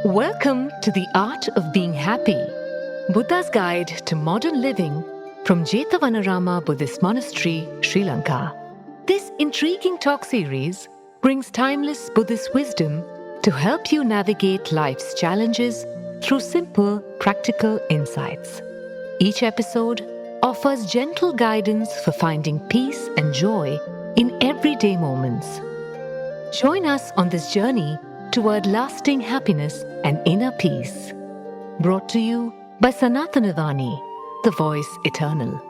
Welcome to the Art of Being Happy, Buddha's Guide to Modern Living from Jethavanarama Buddhist Monastery, Sri Lanka. This intriguing talk series brings timeless Buddhist wisdom to help you navigate life's challenges through simple, practical insights. Each episode offers gentle guidance for finding peace and joy in everyday moments. Join us on this journey toward lasting happiness and inner peace. Brought to you by Sanathanavani, the voice eternal.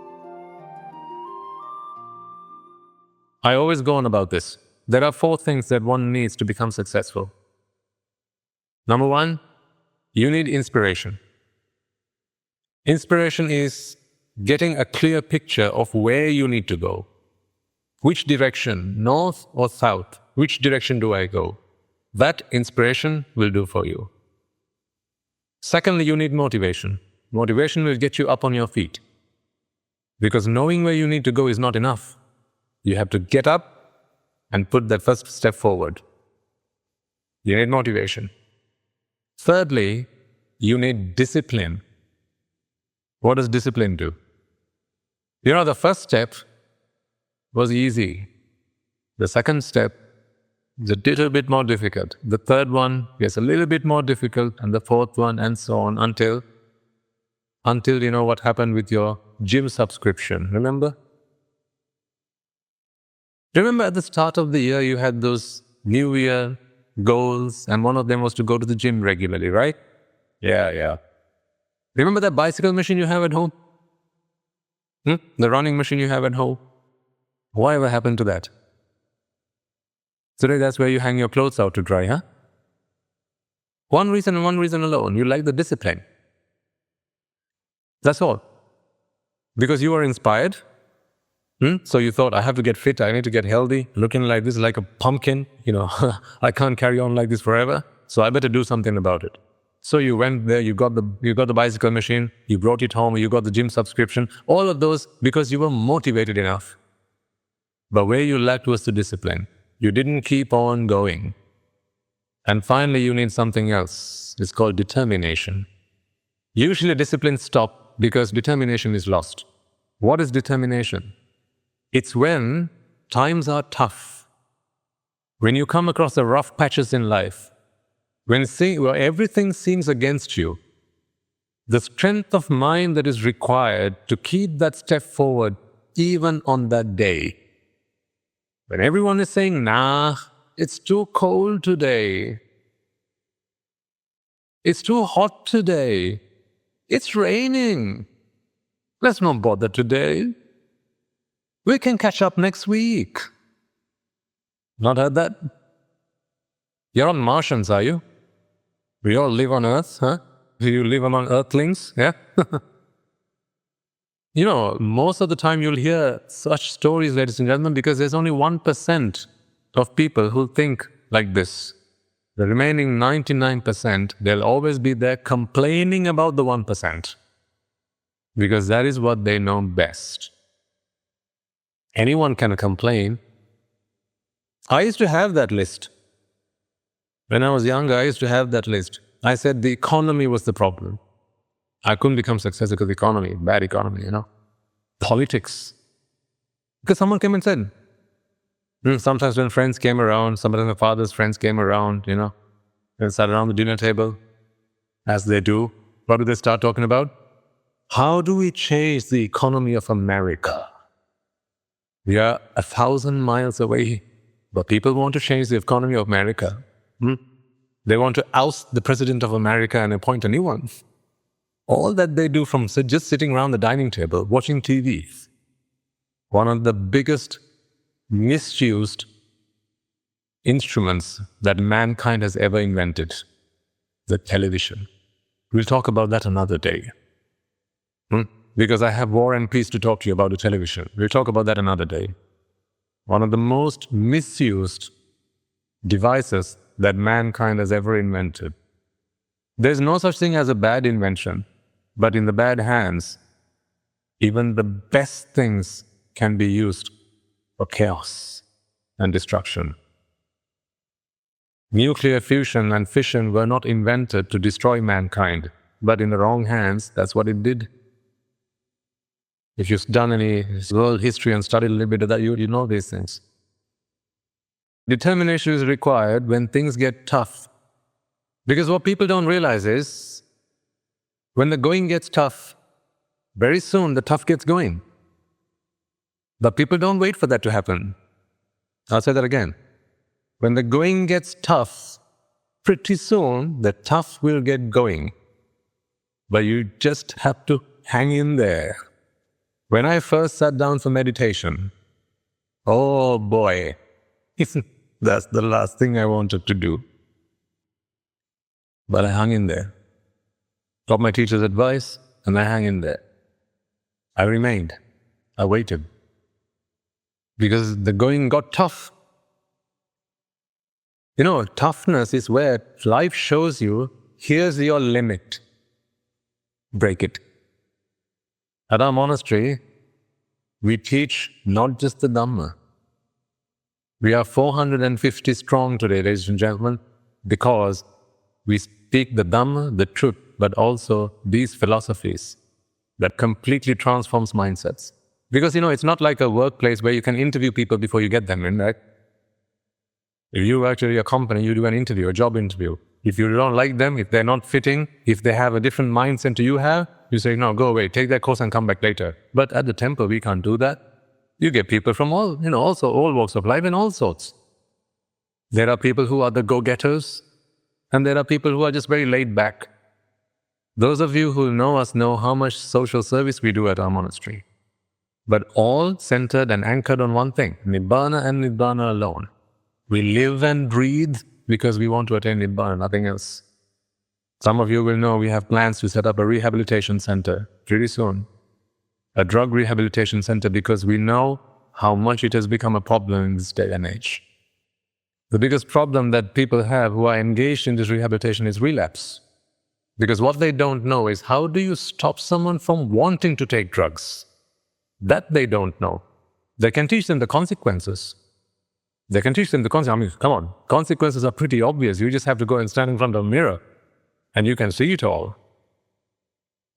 I always go on about this. There are 4 things that one needs to become successful. Number 1, you need inspiration. Inspiration is getting a clear picture of where you need to go. Which direction, north or south? Which direction do I go? That inspiration will do for you. Secondly, you need motivation. Motivation will get you up on your feet. Because knowing where you need to go is not enough. You have to get up and put that first step forward. You need motivation. Thirdly, you need discipline. What does discipline do? The first step was easy. The second step is a little bit more difficult. The third one is a little bit more difficult, and the fourth one, and so on, until you know what happened with your gym subscription. Remember at the start of the year, you had those New Year goals, and one of them was to go to the gym regularly, right? Yeah. Remember that bicycle machine you have at home? The running machine you have at home? Whatever happened to that? Today, that's where you hang your clothes out to dry, huh? One reason and one reason alone. You like the discipline. That's all. Because you were inspired. So you thought, I have to get fit, I need to get healthy, looking like this, like a pumpkin. I can't carry on like this forever, so I better do something about it. So you went there, you got the bicycle machine, you brought it home, you got the gym subscription, all of those because you were motivated enough. But where you lacked was the discipline. You didn't keep on going. And finally, you need something else. It's called determination. Usually discipline stops because determination is lost. What is determination? It's when times are tough, when you come across the rough patches in life, when everything seems against you, the strength of mind that is required to keep that step forward even on that day. When everyone is saying, nah, it's too cold today. It's too hot today. It's raining. Let's not bother today. We can catch up next week. Not heard that? You're on Martians, are you? We all live on Earth, huh? Do you live among Earthlings? Yeah? Most of the time you'll hear such stories, ladies and gentlemen, because there's only 1% of people who think like this. The remaining 99%, they'll always be there complaining about the 1%. Because that is what they know best. Anyone can complain. I used to have that list. When I was younger, I used to have that list. I said the economy was the problem. I couldn't become successful because the economy, bad economy, Politics. Because someone came and said, sometimes when friends came around, sometimes my father's friends came around, and sat around the dinner table, as they do. What do they start talking about? How do we change the economy of America? We are 1,000 miles away, but people want to change the economy of America. They want to oust the president of America and appoint a new one. All that they do from just sitting around the dining table, watching TV. One of the biggest misused instruments that mankind has ever invented, the television. We'll talk about that another day. Because I have War and Peace to talk to you about the television. We'll talk about that another day. One of the most misused devices that mankind has ever invented. There's no such thing as a bad invention, but in the bad hands, even the best things can be used for chaos and destruction. Nuclear fusion and fission were not invented to destroy mankind, but in the wrong hands, that's what it did. If you've done any world history and studied a little bit of that, you know these things. Determination is required when things get tough. Because what people don't realize is, when the going gets tough, very soon the tough gets going. But people don't wait for that to happen. I'll say that again. When the going gets tough, pretty soon the tough will get going. But you just have to hang in there. When I first sat down for meditation, oh boy, that's the last thing I wanted to do. But I hung in there. Got my teacher's advice, and I hung in there. I remained. I waited. Because the going got tough. You know, toughness is where life shows you, here's your limit. Break it. At our monastery, we teach not just the Dhamma. We are 450 strong today, ladies and gentlemen, because we speak the Dhamma, the truth, but also these philosophies that completely transforms mindsets. Because, it's not like a workplace where you can interview people before you get them in, right? If you work at your company, you do an interview, a job interview. If you don't like them, if they're not fitting, if they have a different mindset to you have, you say, no, go away, take that course and come back later. But at the temple, we can't do that. You get people from all walks of life and all sorts. There are people who are the go-getters, and there are people who are just very laid back. Those of you who know us know how much social service we do at our monastery. But all centered and anchored on one thing, Nibbana and Nibbana alone. We live and breathe because we want to attain Nibbana, nothing else. Some of you will know we have plans to set up a rehabilitation center pretty soon. A drug rehabilitation center, because we know how much it has become a problem in this day and age. The biggest problem that people have who are engaged in this rehabilitation is relapse. Because what they don't know is, how do you stop someone from wanting to take drugs? That they don't know. They can teach them the consequences. Come on, consequences are pretty obvious. You just have to go and stand in front of a mirror and you can see it all.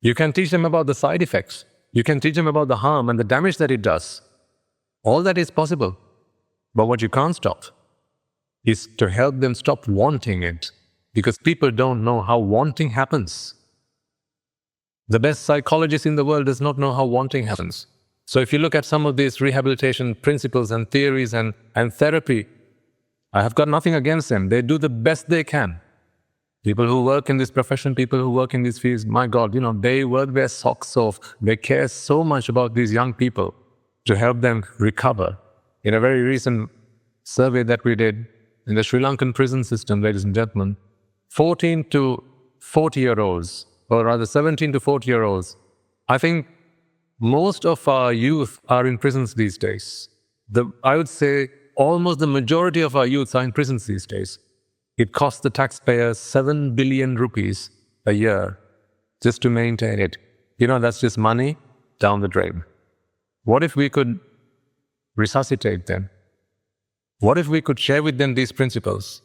You can teach them about the side effects. You can teach them about the harm and the damage that it does. All that is possible. But what you can't stop is to help them stop wanting it, because people don't know how wanting happens. The best psychologist in the world does not know how wanting happens. So if you look at some of these rehabilitation principles and theories and therapy, I have got nothing against them. They do the best they can. People who work in this profession, people who work in these fields, my God, they work their socks off. They care so much about these young people to help them recover. In a very recent survey that we did in the Sri Lankan prison system, ladies and gentlemen, 14 to 40-year-olds, or rather 17 to 40-year-olds, I think most of our youth are in prisons these days. I would say almost the majority of our youths are in prisons these days. It costs the taxpayers 7 billion rupees a year just to maintain it. That's just money down the drain. What if we could resuscitate them? What if we could share with them these principles?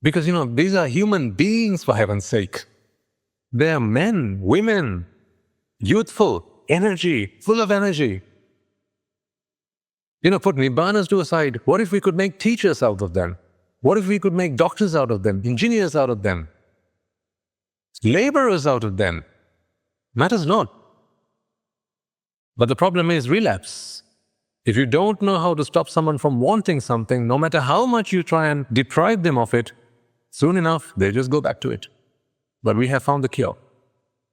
Because, these are human beings, for heaven's sake. They are men, women, youthful, full of energy. Put Nibbanas to aside. What if we could make teachers out of them? What if we could make doctors out of them, engineers out of them, laborers out of them? Matters not. But the problem is relapse. If you don't know how to stop someone from wanting something, no matter how much you try and deprive them of it, soon enough, they just go back to it. But we have found the cure.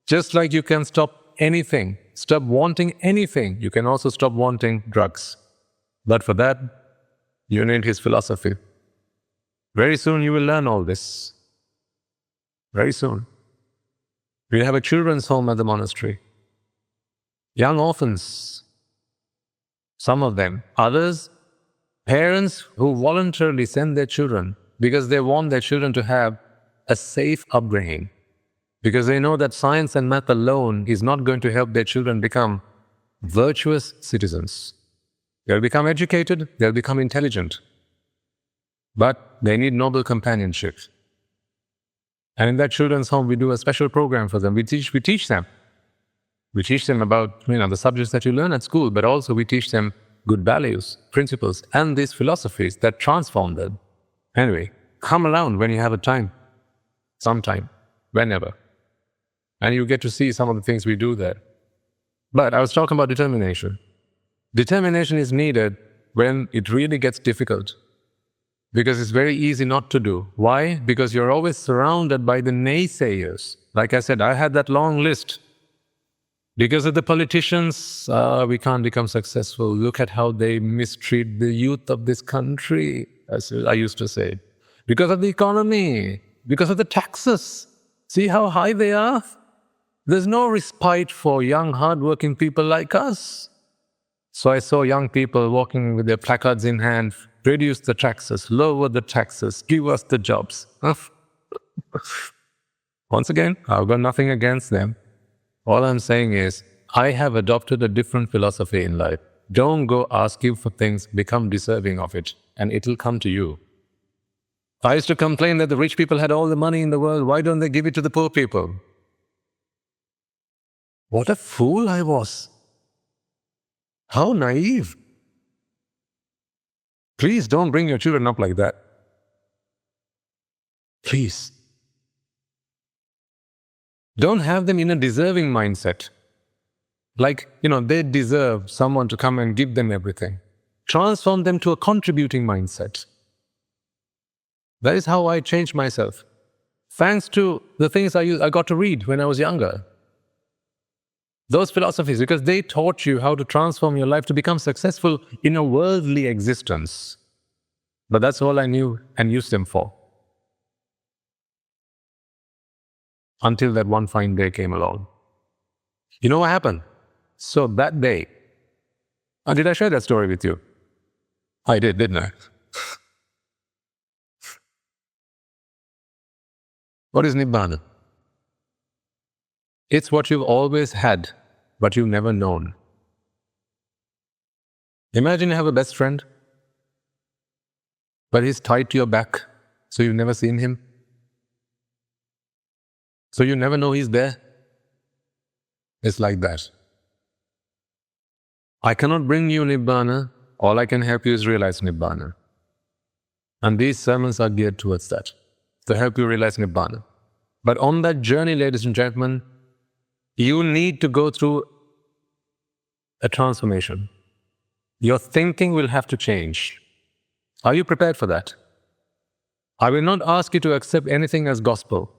Just like you can stop anything, stop wanting anything, you can also stop wanting drugs. But for that, you need his philosophy. Very soon you will learn all this. Very soon. We have a children's home at the monastery. Young orphans, some of them. Others, parents who voluntarily send their children because they want their children to have a safe upbringing. Because they know that science and math alone is not going to help their children become virtuous citizens. They'll become educated, they'll become intelligent. but they need noble companionship. And in that children's home, we do a special program for them. We teach them. We teach them about the subjects that you learn at school, but also we teach them good values, principles, and these philosophies that transform them. Anyway, come around when you have a time, sometime, whenever. And you get to see some of the things we do there. But I was talking about determination. Determination is needed when it really gets difficult. Because it's very easy not to do. Why? Because you're always surrounded by the naysayers. Like I said, I had that long list. Because of the politicians, we can't become successful. Look at how they mistreat the youth of this country, as I used to say. Because of the economy, because of the taxes. See how high they are? There's no respite for young, hard-working people like us. So I saw young people walking with their placards in hand, reduce the taxes, lower the taxes, give us the jobs. Once again, I've got nothing against them. All I'm saying is, I have adopted a different philosophy in life. Don't go asking for things, become deserving of it, and it'll come to you. I used to complain that the rich people had all the money in the world. Why don't they give it to the poor people? What a fool I was. How naive. Please don't bring your children up like that. Please. Don't have them in a deserving mindset. Like, they deserve someone to come and give them everything. Transform them to a contributing mindset. That is how I changed myself. Thanks to the things I got to read when I was younger. Those philosophies, because they taught you how to transform your life to become successful in a worldly existence. But that's all I knew and used them for. Until that one fine day came along. You know what happened? So that day, did I share that story with you? I did, didn't I? What is Nibbana? It's what you've always had, but you've never known. Imagine you have a best friend, but he's tied to your back, so you've never seen him. So you never know he's there. It's like that. I cannot bring you Nibbana. All I can help you is realize Nibbana. And these sermons are geared towards that, to help you realize Nibbana. But on that journey, ladies and gentlemen, you need to go through a transformation. Your thinking will have to change. Are you prepared for that? I will not ask you to accept anything as gospel.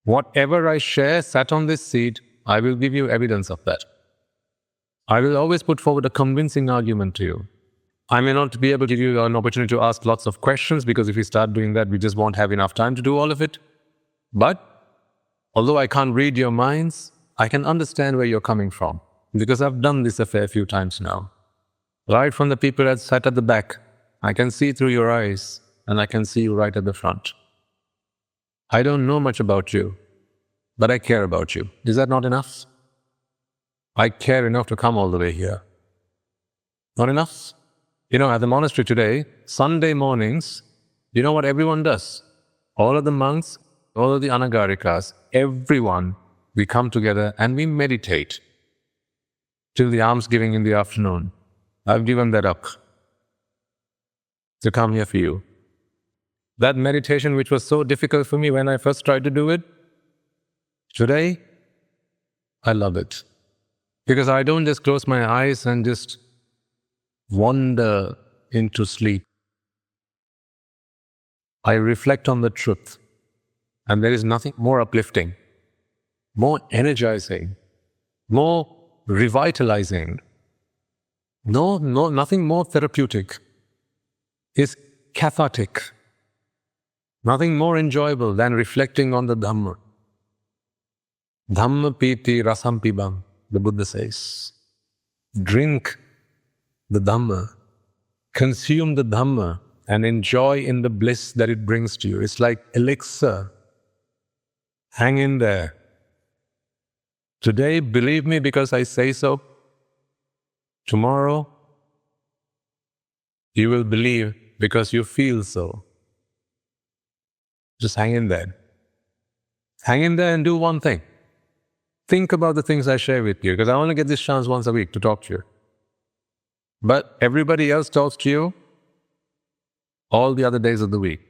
Whatever I share sat on this seat, I will give you evidence of that. I will always put forward a convincing argument to you. I may not be able to give you an opportunity to ask lots of questions, because if we start doing that, we just won't have enough time to do all of it. But although I can't read your minds, I can understand where you're coming from, because I've done this a fair few times now. Right from the people that sat at the back, I can see through your eyes, and I can see you right at the front. I don't know much about you, but I care about you. Is that not enough? I care enough to come all the way here. Not enough? At the monastery today, Sunday mornings, you know what everyone does? All of the monks, all of the anagarikas, everyone, we come together and we meditate till the almsgiving in the afternoon. I've given that up to come here for you. That meditation, which was so difficult for me when I first tried to do it, today, I love it. Because I don't just close my eyes and just wander into sleep. I reflect on the truth. And there is nothing more uplifting, more energizing, more revitalizing, nothing more therapeutic. It's cathartic. Nothing more enjoyable than reflecting on the Dhamma. Dhamma piti rasam pibam, the Buddha says. Drink the Dhamma, consume the Dhamma, and enjoy in the bliss that it brings to you. It's like elixir. Hang in there. Today, believe me because I say so. Tomorrow, you will believe because you feel so. Just hang in there. Hang in there and do one thing. Think about the things I share with you, because I only get this chance once a week to talk to you. But everybody else talks to you all the other days of the week.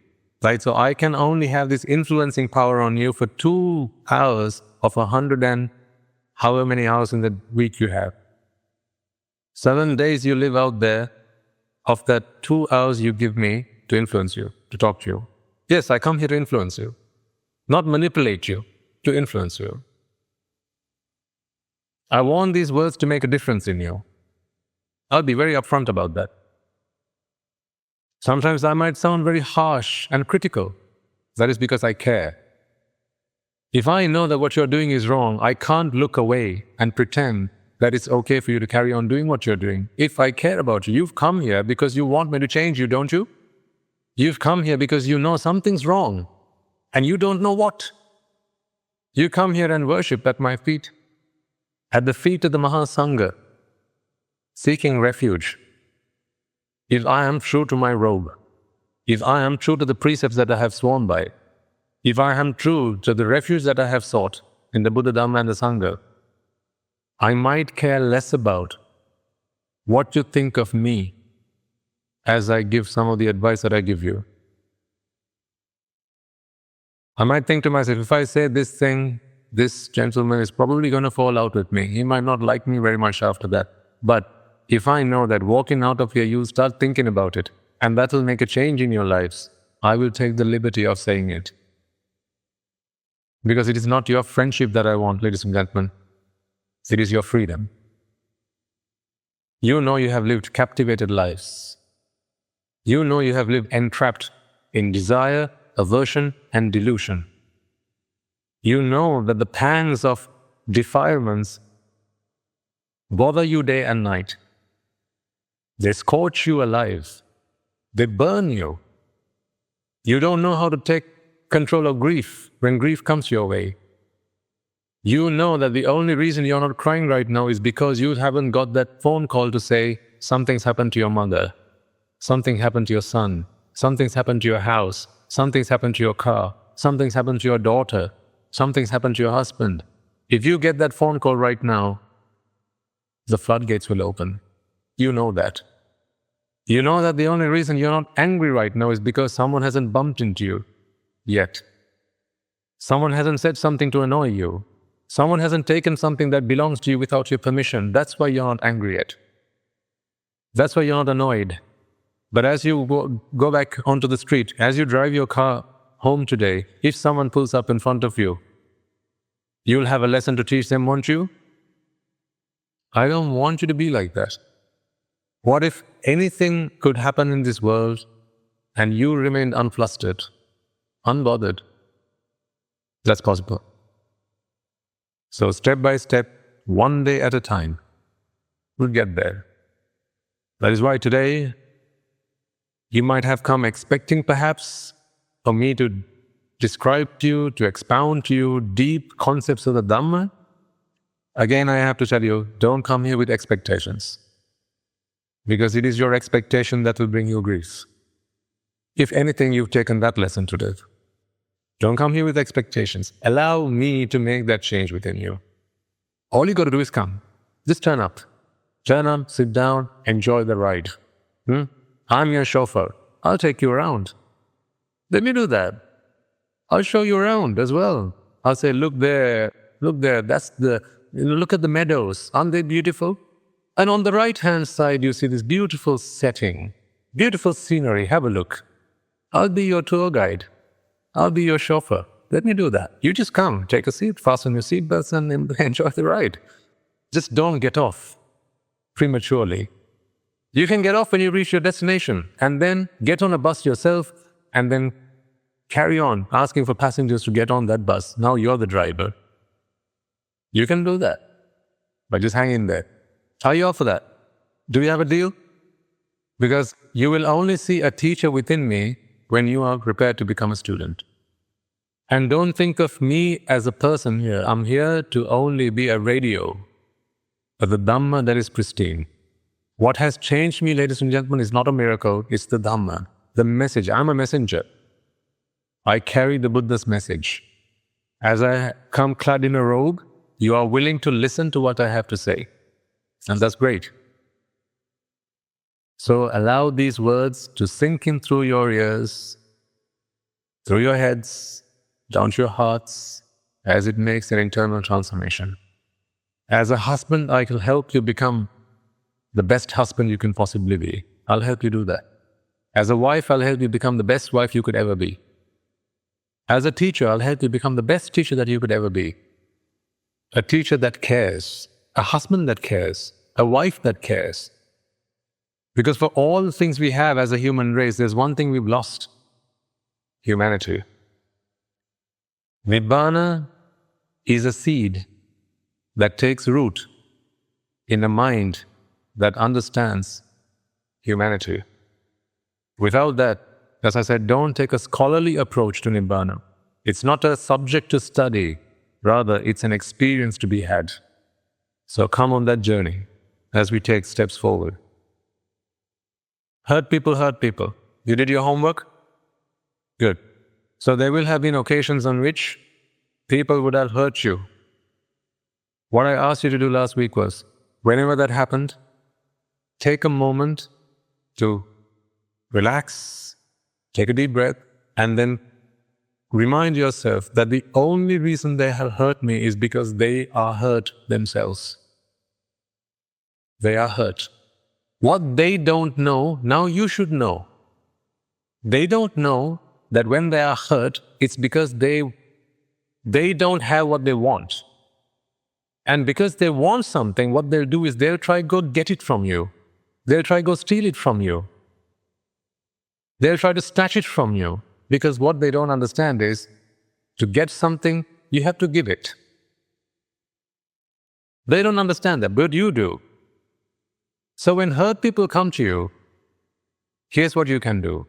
Right? So I can only have this influencing power on you for 2 hours of 100 and however many hours in the week you have. 7 days you live out there, of that 2 hours you give me to influence you, to talk to you. Yes, I come here to influence you, not manipulate you, to influence you. I want these words to make a difference in you. I'll be very upfront about that. Sometimes I might sound very harsh and critical. That is because I care. If I know that what you're doing is wrong, I can't look away and pretend that it's okay for you to carry on doing what you're doing. If I care about you, you've come here because you want me to change you, don't you? You've come here because you know something's wrong, and you don't know what. You come here and worship at my feet, at the feet of the Mahasangha, seeking refuge. If I am true to my robe, if I am true to the precepts that I have sworn by, if I am true to the refuge that I have sought in the Buddha, Dhamma and the Sangha, I might care less about what you think of me as I give some of the advice that I give you. I might think to myself, if I say this thing, this gentleman is probably going to fall out with me. He might not like me very much after that. But if I know that walking out of here, you'll start thinking about it, and that will make a change in your lives, I will take the liberty of saying it. Because it is not your friendship that I want, ladies and gentlemen. It is your freedom. You know you have lived captivated lives. You know you have lived entrapped in desire, aversion, and delusion. You know that the pangs of defilements bother you day and night. They scorch you alive. They burn you. You don't know how to take control of grief when grief comes your way. You know that the only reason you're not crying right now is because you haven't got that phone call to say, something's happened to your mother, something happened to your son, something's happened to your house, something's happened to your car, something's happened to your daughter, something's happened to your husband. If you get that phone call right now, the floodgates will open. You know that. You know that the only reason you're not angry right now is because someone hasn't bumped into you yet. Someone hasn't said something to annoy you. Someone hasn't taken something that belongs to you without your permission. That's why you're not angry yet. That's why you're not annoyed. But as you go back onto the street, as you drive your car home today, if someone pulls up in front of you, you'll have a lesson to teach them, won't you? I don't want you to be like that. What if anything could happen in this world and you remained unflustered, unbothered? That's possible. So step by step, one day at a time, we'll get there. That is why today, you might have come expecting perhaps for me to describe to you, to expound to you deep concepts of the Dhamma. Again, I have to tell you, don't come here with expectations. Because it is your expectation that will bring you grief. If anything, you've taken that lesson today. Don't come here with expectations. Allow me to make that change within you. All you got to do is come. Just turn up. Turn up, sit down, enjoy the ride. I'm your chauffeur. I'll take you around. Let me do that. I'll show you around as well. I'll say, look there, look at the meadows. Aren't they beautiful? And on the right-hand side, you see this beautiful setting, beautiful scenery. Have a look. I'll be your tour guide. I'll be your chauffeur. Let me do that. You just come, take a seat, fasten your seatbelts, and enjoy the ride. Just don't get off prematurely. You can get off when you reach your destination, and then get on a bus yourself, and then carry on asking for passengers to get on that bus. Now you're the driver. You can do that, but just hang in there. Are you up for that? Do we have a deal? Because you will only see a teacher within me when you are prepared to become a student. And don't think of me as a person here. I'm here to only be a radio of the Dhamma that is pristine. What has changed me, ladies and gentlemen, is not a miracle, it's the Dhamma. the message. I'm a messenger. I carry the Buddha's message. As I come clad in a robe, you are willing to listen to what I have to say. And that's great. So allow these words to sink in through your ears, through your heads, down to your hearts, as it makes an internal transformation. As a husband, I can help you become the best husband you can possibly be. I'll help you do that. As a wife, I'll help you become the best wife you could ever be. As a teacher, I'll help you become the best teacher that you could ever be. A teacher that cares, a husband that cares, a wife that cares. Because for all the things we have as a human race, there's one thing we've lost: humanity. Nibbana is a seed that takes root in a mind that understands humanity. Without that, as I said, don't take a scholarly approach to Nibbana. It's not a subject to study. Rather, it's an experience to be had. So come on that journey as we take steps forward. Hurt people hurt people. You did your homework? Good. So there will have been occasions on which people would have hurt you. What I asked you to do last week was, whenever that happened, take a moment to relax, take a deep breath, and then remind yourself that the only reason they have hurt me is because they are hurt themselves. They are hurt. What they don't know, now you should know. They don't know that when they are hurt, it's because they don't have what they want. And because they want something, what they'll do is they'll try go get it from you. They'll try go steal it from you. They'll try to snatch it from you. Because what they don't understand is, to get something, you have to give it. They don't understand that, but you do. So when hurt people come to you, here's what you can do.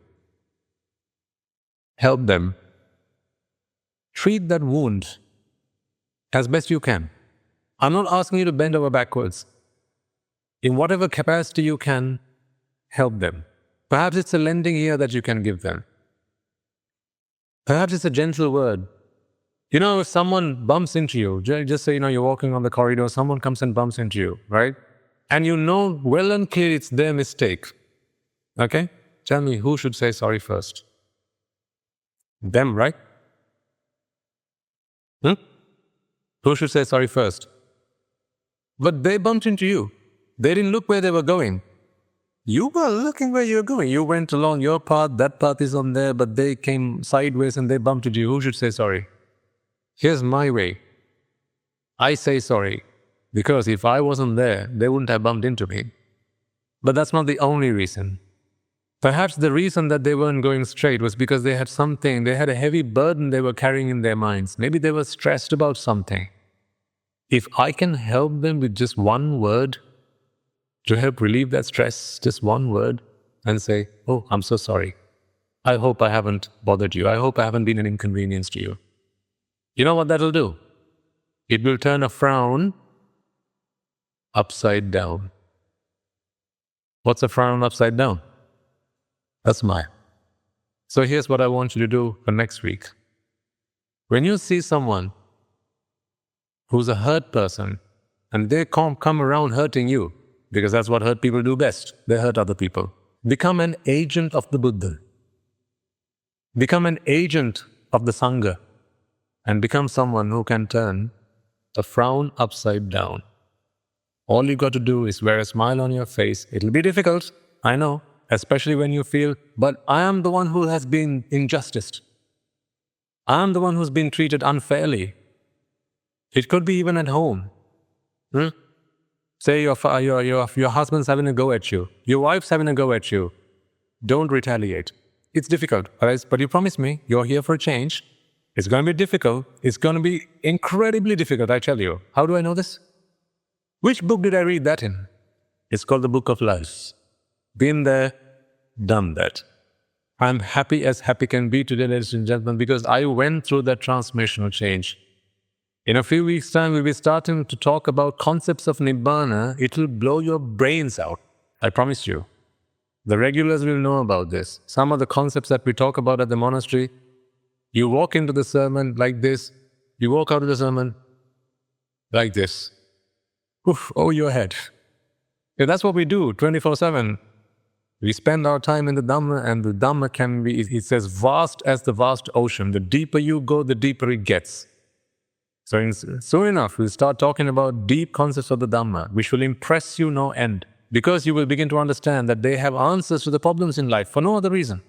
Help them. Treat that wound as best you can. I'm not asking you to bend over backwards. In whatever capacity you can, help them. Perhaps it's a lending ear that you can give them. Perhaps it's a gentle word. You know, if someone bumps into you, just say, you're walking on the corridor, someone comes and bumps into you, right? And you know well and clear it's their mistake. Okay? Tell me, who should say sorry first? Them, right? Who should say sorry first? But they bumped into you. They didn't look where they were going. You were looking where you were going. You went along your path, that path is on there, but they came sideways and they bumped into you. Who should say sorry? Here's my way. I say sorry, because if I wasn't there, they wouldn't have bumped into me. But that's not the only reason. Perhaps the reason that they weren't going straight was because they had something, they had a heavy burden they were carrying in their minds. Maybe they were stressed about something. If I can help them with just one word to help relieve that stress, just one word, and say, oh, I'm so sorry. I hope I haven't bothered you. I hope I haven't been an inconvenience to you. You know what that'll do? It will turn a frown upside down. What's a frown upside down? A smile. So here's what I want you to do for next week. When you see someone who's a hurt person, and they come around hurting you, because that's what hurt people do best. They hurt other people. Become an agent of the Buddha. Become an agent of the Sangha. And become someone who can turn a frown upside down. All you got to do is wear a smile on your face. It'll be difficult, I know, especially when you feel, but I am the one who has been injusticed. I am the one who's been treated unfairly. It could be even at home. Say your husband's having a go at you. Your wife's having a go at you. Don't retaliate. It's difficult, but you promise me you're here for a change. It's going to be difficult. It's going to be incredibly difficult, I tell you. How do I know this? Which book did I read that in? It's called the Book of Life. Been there, done that. I'm happy as happy can be today, ladies and gentlemen, because I went through that transformational change. In a few weeks' time, we'll be starting to talk about concepts of Nibbana. It will blow your brains out. I promise you. The regulars will know about this. Some of the concepts that we talk about at the monastery, you walk into the sermon like this, you walk out of the sermon like this. Oof, over your head. Yeah, that's what we do 24/7. We spend our time in the Dhamma, and the Dhamma can be, it's as vast as the vast ocean. The deeper you go, the deeper it gets. So soon enough, we'll start talking about deep concepts of the Dhamma, which will impress you no end, because you will begin to understand that they have answers to the problems in life for no other reason.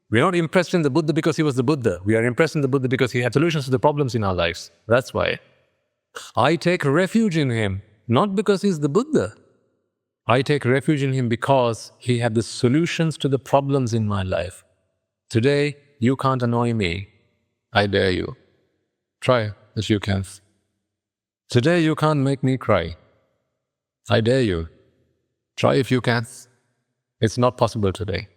We are not impressed in the Buddha because he was the Buddha. We are impressed in the Buddha because he had solutions to the problems in our lives. That's why. I take refuge in him, not because he's the Buddha. I take refuge in him because he had the solutions to the problems in my life. Today, you can't annoy me. I dare you. Try if you can. Today, you can't make me cry. I dare you. Try if you can. It's not possible today.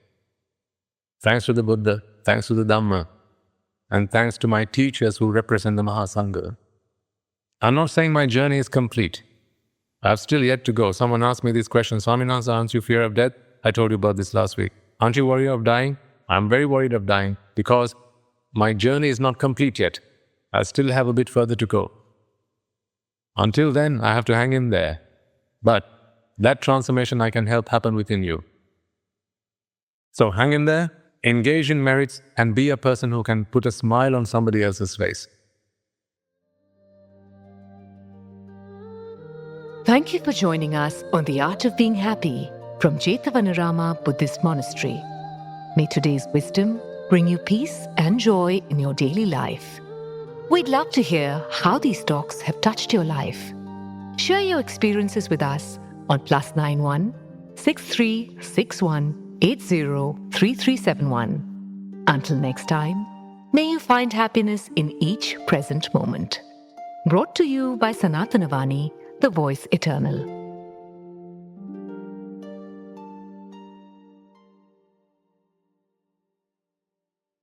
Thanks to the Buddha, thanks to the Dhamma, and thanks to my teachers who represent the Mahasangha. I'm not saying my journey is complete. I have still yet to go. Someone asked me this question, Swaminatha, aren't you fear of death? I told you about this last week. Aren't you worried of dying? I'm very worried of dying because my journey is not complete yet. I still have a bit further to go. Until then, I have to hang in there. But that transformation I can help happen within you. So hang in there, engage in merits, and be a person who can put a smile on somebody else's face. Thank you for joining us on The Art of Being Happy from Jethavanarama Buddhist Monastery. May today's wisdom bring you peace and joy in your daily life. We'd love to hear how these talks have touched your life. Share your experiences with us on +91 6361 803371. Until next time, may you find happiness in each present moment. Brought to you by Sanathanavani, the voice eternal.